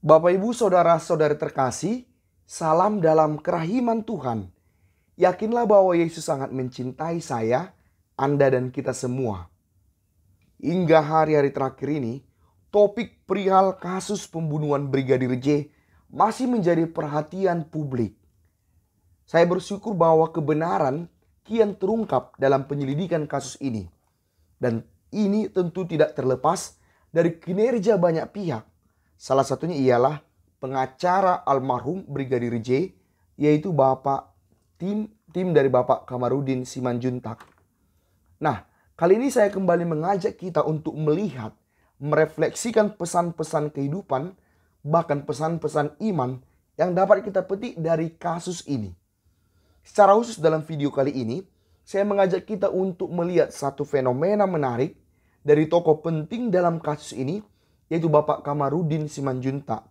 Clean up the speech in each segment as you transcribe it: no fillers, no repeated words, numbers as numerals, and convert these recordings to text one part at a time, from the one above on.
Bapak Ibu saudara-saudari terkasih, salam dalam kerahiman Tuhan. Yakinlah bahwa Yesus sangat mencintai saya, Anda dan kita semua. Hingga hari-hari terakhir ini, topik perihal kasus pembunuhan Brigadir J masih menjadi perhatian publik. Saya bersyukur bahwa kebenaran kian terungkap dalam penyelidikan kasus ini. Dan ini tentu tidak terlepas dari kinerja banyak pihak. Salah satunya ialah pengacara almarhum Brigadir J, yaitu tim dari Bapak Kamarudin Simanjuntak. Nah, kali ini saya kembali mengajak kita untuk melihat, merefleksikan pesan-pesan kehidupan, bahkan pesan-pesan iman yang dapat kita petik dari kasus ini. Secara khusus dalam video kali ini, saya mengajak kita untuk melihat satu fenomena menarik dari tokoh penting dalam kasus ini, yaitu Bapak Kamarudin Simanjuntak,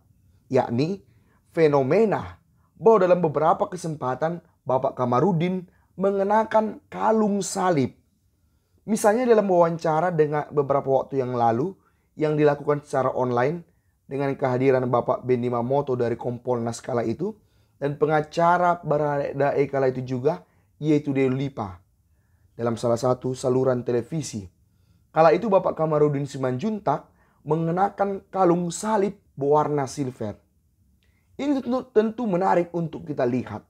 yakni fenomena bahwa dalam beberapa kesempatan Bapak Kamarudin mengenakan kalung salib. Misalnya dalam wawancara dengan beberapa waktu yang lalu yang dilakukan secara online dengan kehadiran Bapak Benny Mamoto dari Kompolnas kala itu dan pengacara Baradae kala itu juga, yaitu Dewi Lipa, dalam salah satu saluran televisi. Kala itu Bapak Kamarudin Simanjuntak mengenakan kalung salib berwarna silver. Ini tentu menarik untuk kita lihat.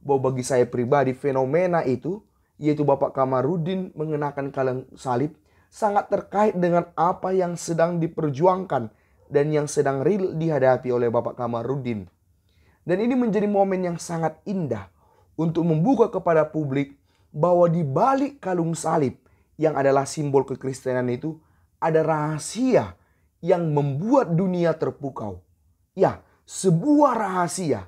Bahwa bagi saya pribadi fenomena itu, yaitu Bapak Kamarudin mengenakan kalung salib, sangat terkait dengan apa yang sedang diperjuangkan dan yang sedang real dihadapi oleh Bapak Kamarudin. Dan ini menjadi momen yang sangat indah untuk membuka kepada publik bahwa di balik kalung salib yang adalah simbol kekristenan itu ada rahasia yang membuat dunia terpukau. Ya, sebuah rahasia.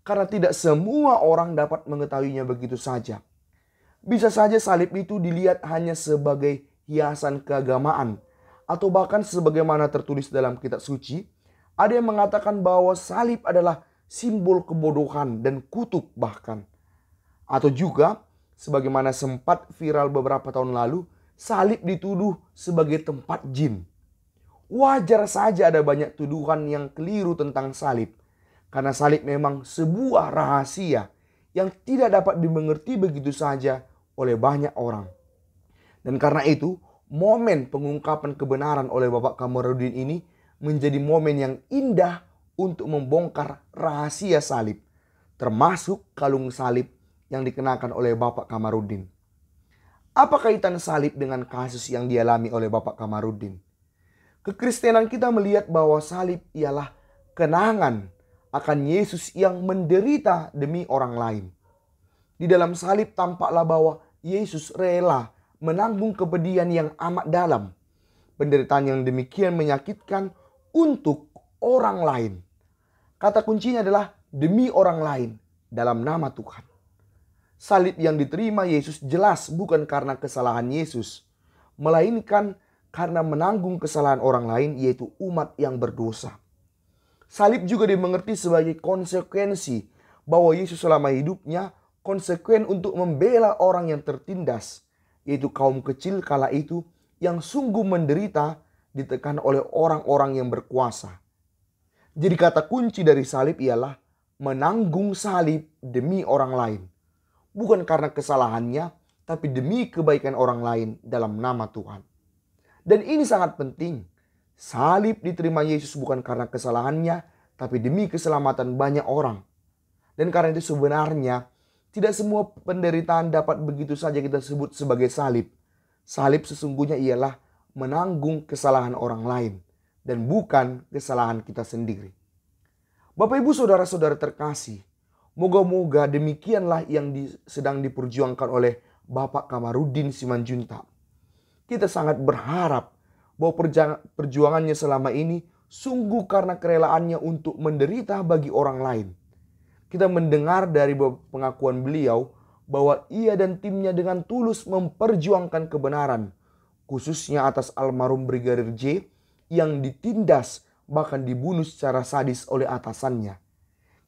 Karena tidak semua orang dapat mengetahuinya begitu saja. Bisa saja salib itu dilihat hanya sebagai hiasan keagamaan. Atau bahkan sebagaimana tertulis dalam kitab suci, ada yang mengatakan bahwa salib adalah simbol kebodohan dan kutuk bahkan. Atau juga, sebagaimana sempat viral beberapa tahun lalu, salib dituduh sebagai tempat jin. Wajar saja ada banyak tuduhan yang keliru tentang salib. Karena salib memang sebuah rahasia yang tidak dapat dimengerti begitu saja oleh banyak orang. Dan karena itu, momen pengungkapan kebenaran oleh Bapak Kamarudin ini menjadi momen yang indah untuk membongkar rahasia salib. Termasuk kalung salib yang dikenakan oleh Bapak Kamarudin. Apa kaitan salib dengan kasus yang dialami oleh Bapak Kamarudin? Kekristenan kita melihat bahwa salib ialah kenangan akan Yesus yang menderita demi orang lain. Di dalam salib tampaklah bahwa Yesus rela menanggung kepedihan yang amat dalam. Penderitaan yang demikian menyakitkan untuk orang lain. Kata kuncinya adalah demi orang lain dalam nama Tuhan. Salib yang diterima Yesus jelas bukan karena kesalahan Yesus, melainkan karena menanggung kesalahan orang lain, yaitu umat yang berdosa. Salib juga dimengerti sebagai konsekuensi bahwa Yesus selama hidupnya konsekuen untuk membela orang yang tertindas, yaitu kaum kecil kala itu yang sungguh menderita ditekan oleh orang-orang yang berkuasa. Jadi kata kunci dari salib ialah menanggung salib demi orang lain. Bukan karena kesalahannya, tapi demi kebaikan orang lain dalam nama Tuhan. Dan ini sangat penting. Salib diterima Yesus bukan karena kesalahannya, tapi demi keselamatan banyak orang. Dan karena itu sebenarnya tidak semua penderitaan dapat begitu saja kita sebut sebagai salib. Salib sesungguhnya ialah menanggung kesalahan orang lain dan bukan kesalahan kita sendiri. Bapak Ibu saudara-saudara terkasih, moga-moga demikianlah yang sedang diperjuangkan oleh Bapak Kamarudin Simanjuntak. Kita sangat berharap bahwa perjuangannya selama ini sungguh karena kerelaannya untuk menderita bagi orang lain. Kita mendengar dari pengakuan beliau bahwa ia dan timnya dengan tulus memperjuangkan kebenaran, khususnya atas almarhum Brigadir J yang ditindas bahkan dibunuh secara sadis oleh atasannya.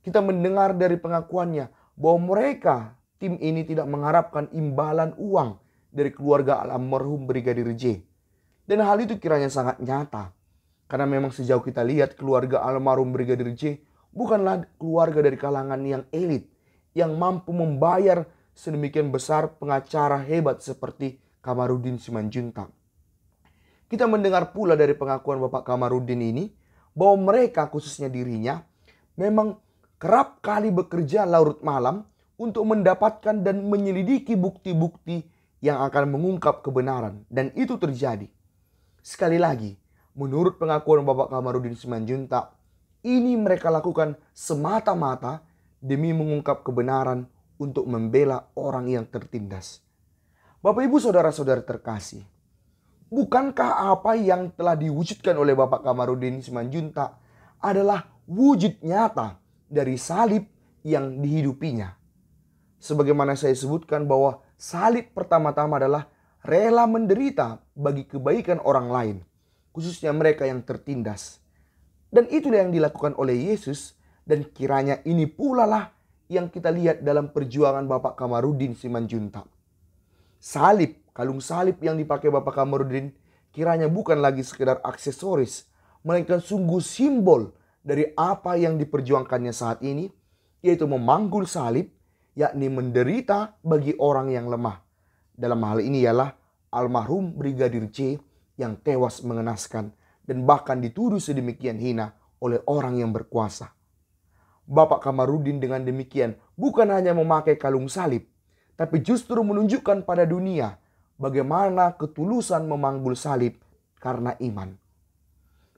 Kita mendengar dari pengakuannya bahwa mereka, tim ini tidak mengharapkan imbalan uang dari keluarga almarhum Brigadir J. Dan hal itu kiranya sangat nyata. Karena memang sejauh kita lihat keluarga almarhum Brigadir J bukanlah keluarga dari kalangan yang elit, yang mampu membayar sedemikian besar pengacara hebat seperti Kamarudin Simanjuntak. Kita mendengar pula dari pengakuan Bapak Kamarudin ini bahwa mereka, khususnya dirinya, memang kerap kali bekerja larut malam untuk mendapatkan dan menyelidiki bukti-bukti yang akan mengungkap kebenaran. Dan itu terjadi. Sekali lagi, menurut pengakuan Bapak Kamarudin Simanjuntak, ini mereka lakukan semata-mata demi mengungkap kebenaran untuk membela orang yang tertindas. Bapak Ibu Saudara-saudara terkasih, bukankah apa yang telah diwujudkan oleh Bapak Kamarudin Simanjuntak adalah wujud nyata dari salib yang dihidupinya? Sebagaimana saya sebutkan bahwa salib pertama-tama adalah rela menderita bagi kebaikan orang lain, khususnya mereka yang tertindas. Dan itulah yang dilakukan oleh Yesus, dan kiranya ini pula lah yang kita lihat dalam perjuangan Bapak Kamarudin Simanjuntak. Salib, kalung salib yang dipakai Bapak Kamarudin kiranya bukan lagi sekedar aksesoris, melainkan sungguh simbol dari apa yang diperjuangkannya saat ini, yaitu memanggul salib, yakni menderita bagi orang yang lemah. Dalam hal ini ialah almarhum Brigadir J yang tewas mengenaskan dan bahkan dituduh sedemikian hina oleh orang yang berkuasa. Bapak Kamarudin dengan demikian bukan hanya memakai kalung salib, tapi justru menunjukkan pada dunia bagaimana ketulusan memanggul salib karena iman.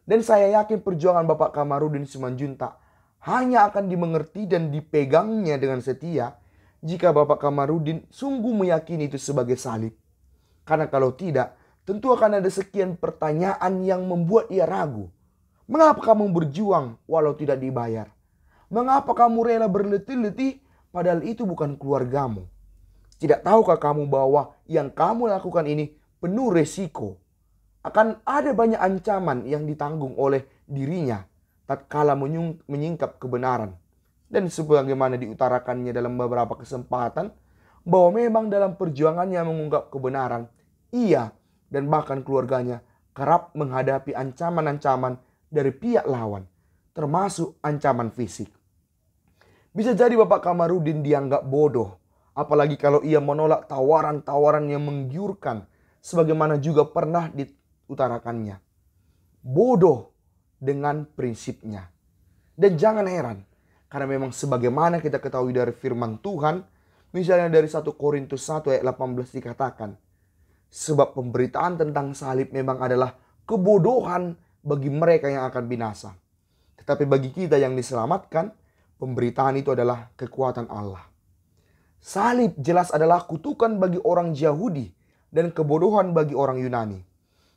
Dan saya yakin perjuangan Bapak Kamarudin Simanjuntak hanya akan dimengerti dan dipegangnya dengan setia jika Bapak Kamarudin sungguh meyakini itu sebagai salib. Karena kalau tidak, tentu akan ada sekian pertanyaan yang membuat ia ragu. Mengapa kamu berjuang walau tidak dibayar? Mengapa kamu rela berletih-letih padahal itu bukan keluargamu? Tidak tahukah kamu bahwa yang kamu lakukan ini penuh resiko? Akan ada banyak ancaman yang ditanggung oleh dirinya tatkala menyingkap kebenaran. Dan sebagaimana diutarakannya dalam beberapa kesempatan, bahwa memang dalam perjuangannya mengungkap kebenaran, ia dan bahkan keluarganya kerap menghadapi ancaman-ancaman dari pihak lawan, termasuk ancaman fisik. Bisa jadi Bapak Kamarudin dianggap bodoh, apalagi kalau ia menolak tawaran-tawaran yang menggiurkan, sebagaimana juga pernah diutarakannya. Bodoh dengan prinsipnya. Dan jangan heran, karena memang sebagaimana kita ketahui dari firman Tuhan, misalnya dari 1 Korintus 1 ayat 18 dikatakan, sebab pemberitaan tentang salib memang adalah kebodohan bagi mereka yang akan binasa. Tetapi bagi kita yang diselamatkan, pemberitaan itu adalah kekuatan Allah. Salib jelas adalah kutukan bagi orang Yahudi dan kebodohan bagi orang Yunani.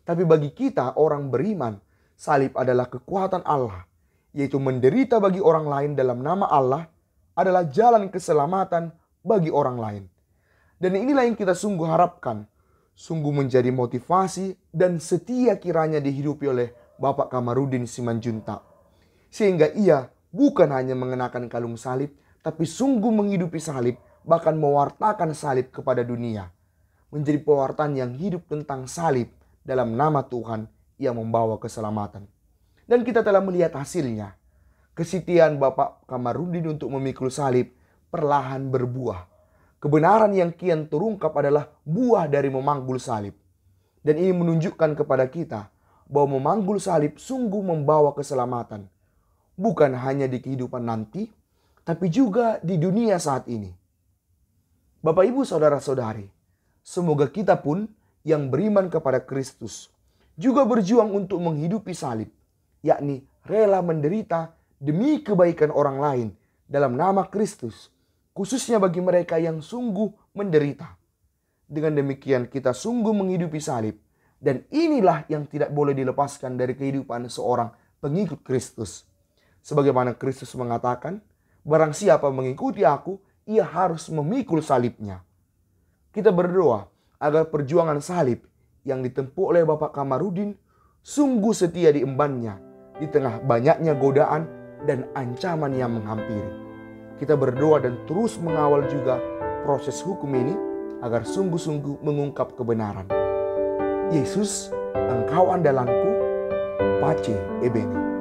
Tapi bagi kita orang beriman, salib adalah kekuatan Allah, yaitu menderita bagi orang lain dalam nama Allah adalah jalan keselamatan bagi orang lain. Dan inilah yang kita sungguh harapkan, sungguh menjadi motivasi dan setia kiranya dihidupi oleh Bapak Kamarudin Simanjuntak. Sehingga ia bukan hanya mengenakan kalung salib, tapi sungguh menghidupi salib, bahkan mewartakan salib kepada dunia. Menjadi pewartaan yang hidup tentang salib dalam nama Tuhan yang membawa keselamatan. Dan kita telah melihat hasilnya. Kesetiaan Bapak Kamarudin untuk memikul salib perlahan berbuah. Kebenaran yang kian terungkap adalah buah dari memanggul salib. Dan ini menunjukkan kepada kita bahwa memanggul salib sungguh membawa keselamatan. Bukan hanya di kehidupan nanti, tapi juga di dunia saat ini. Bapak Ibu Saudara-saudari, semoga kita pun yang beriman kepada Kristus juga berjuang untuk menghidupi salib, yakni rela menderita demi kebaikan orang lain dalam nama Kristus, khususnya bagi mereka yang sungguh menderita. Dengan demikian kita sungguh menghidupi salib, dan inilah yang tidak boleh dilepaskan dari kehidupan seorang pengikut Kristus. Sebagaimana Kristus mengatakan, barang siapa mengikuti aku, ia harus memikul salibnya. Kita berdoa agar perjuangan salib yang ditempuh oleh Bapak Kamarudin sungguh setia diembannya di tengah banyaknya godaan dan ancaman yang menghampiri. Kita berdoa dan terus mengawal juga proses hukum ini agar sungguh-sungguh mengungkap kebenaran. Yesus, Engkau andalanku, Pace Ebene.